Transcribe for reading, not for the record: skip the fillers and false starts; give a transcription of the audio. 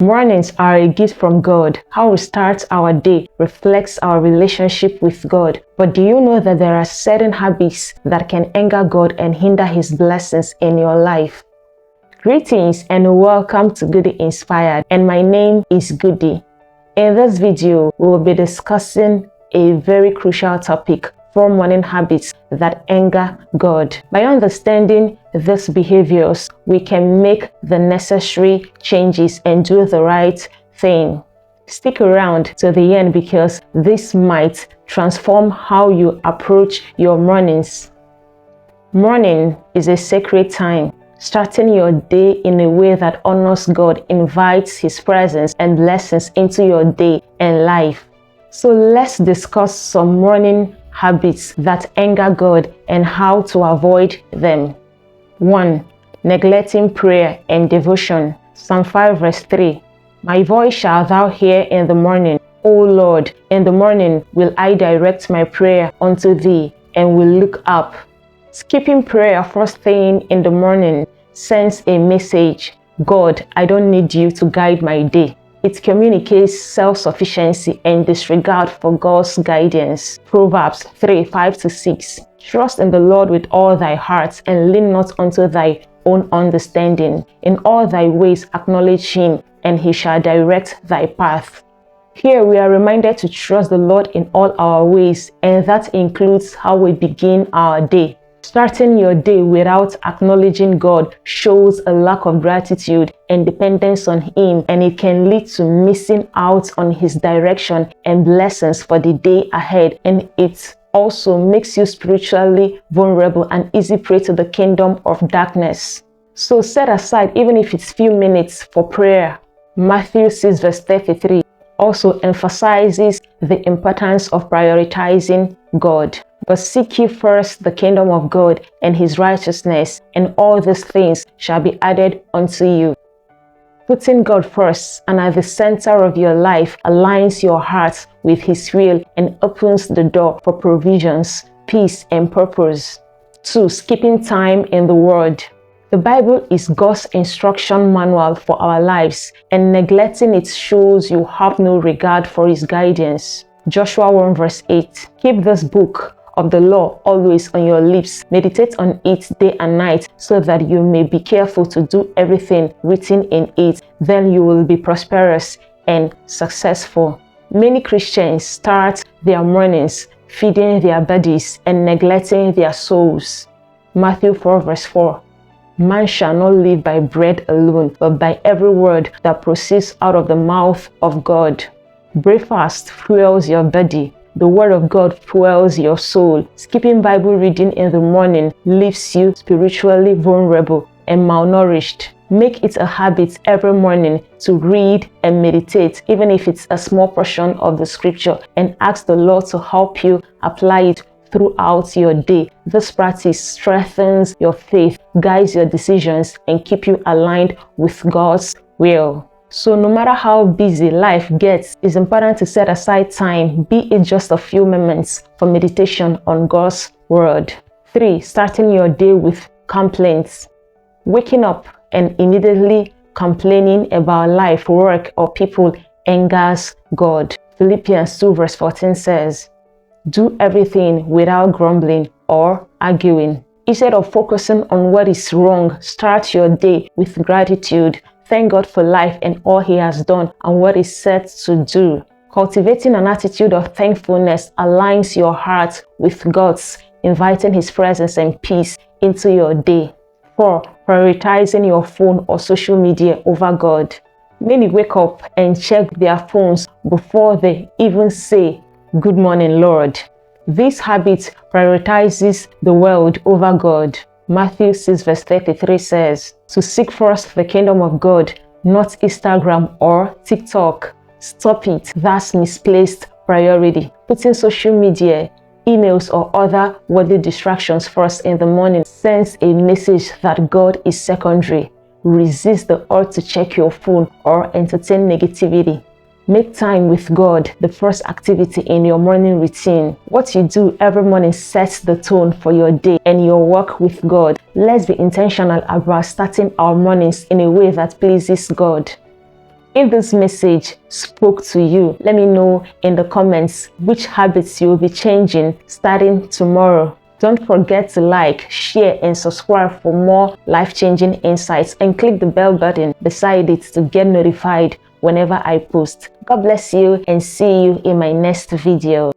Mornings are a gift from God. How we start our day reflects our relationship with God. But do you know that there are certain habits that can anger God and hinder His blessings in your life? Greetings and welcome to Goody Inspired, and my name is Goody. In this video, we will be discussing a very crucial topic: 4 morning habits that anger God. By understanding these behaviors, we can make the necessary changes and do the right thing. Stick around to the end because this might transform how you approach your mornings. Morning is a sacred time. Starting your day in a way that honors God invites His presence and blessings into your day and life. So let's discuss some morning habits that anger God and how to avoid them. 1. Neglecting prayer and devotion. Psalm 5 verse 3. My voice shalt thou hear in the morning. O Lord, in the morning will I direct my prayer unto thee, and will look up. Skipping prayer first thing in the morning sends a message: God, I don't need you to guide my day. It communicates self-sufficiency and disregard for God's guidance. Proverbs 3:5-6. Trust in the Lord with all thy heart, and lean not unto thy own understanding. In all thy ways acknowledge Him, and He shall direct thy path. Here we are reminded to trust the Lord in all our ways, and that includes how we begin our day. Starting your day without acknowledging God shows a lack of gratitude and dependence on Him, and it can lead to missing out on His direction and blessings for the day ahead. And it also makes you spiritually vulnerable and easy prey to the kingdom of darkness. So set aside, even if it's few minutes, for prayer. Matthew 6 verse 33 also emphasizes the importance of prioritizing God. But seek ye first the kingdom of God and His righteousness, and all these things shall be added unto you. Putting God first and at the center of your life aligns your heart with His will and opens the door for provisions, peace, and purpose. 2. Skipping time in the Word. The Bible is God's instruction manual for our lives, and neglecting it shows you have no regard for His guidance. Joshua 1 verse 8. Keep this book of the law always on your lips. Meditate on it day and night, so that you may be careful to do everything written in it. Then you will be prosperous and successful. Many Christians start their mornings feeding their bodies and neglecting their souls. Matthew 4 verse 4. Man shall not live by bread alone, but by every word that proceeds out of the mouth of God. Breakfast fuels your body. The Word of God fuels your soul. Skipping Bible reading in the morning leaves you spiritually vulnerable and malnourished. Make it a habit every morning to read and meditate, even if it's a small portion of the scripture, and ask the Lord to help you apply it throughout your day. This practice strengthens your faith, guides your decisions, and keeps you aligned with God's will. So no matter how busy life gets, it's important to set aside time, be it just a few moments, for meditation on God's Word. 3. Starting your day with complaints. Waking up and immediately complaining about life, work, or people angers God. Philippians 2 verse 14 says, do everything without grumbling or arguing. Instead of focusing on what is wrong, start your day with gratitude. Thank God for life and all He has done and what He's set to do. Cultivating an attitude of thankfulness aligns your heart with God's, inviting His presence and peace into your day. 4. Prioritizing your phone or social media over God. Many wake up and check their phones before they even say, "Good morning, Lord." This habit prioritizes the world over God. Matthew 6 verse 33 says, to seek first the kingdom of God, not Instagram or TikTok. Stop it. That's misplaced priority. Putting social media, emails, or other worldly distractions first in the morning sends a message that God is secondary. Resist the urge to check your phone or entertain negativity. Make time with God the first activity in your morning routine. What you do every morning sets the tone for your day and your work with God. Let's be intentional about starting our mornings in a way that pleases God. If this message spoke to you, let me know in the comments which habits you will be changing starting tomorrow. Don't forget to like, share, and subscribe for more life-changing insights, and click the bell button beside it to get notified whenever I post. God bless you, and see you in my next video.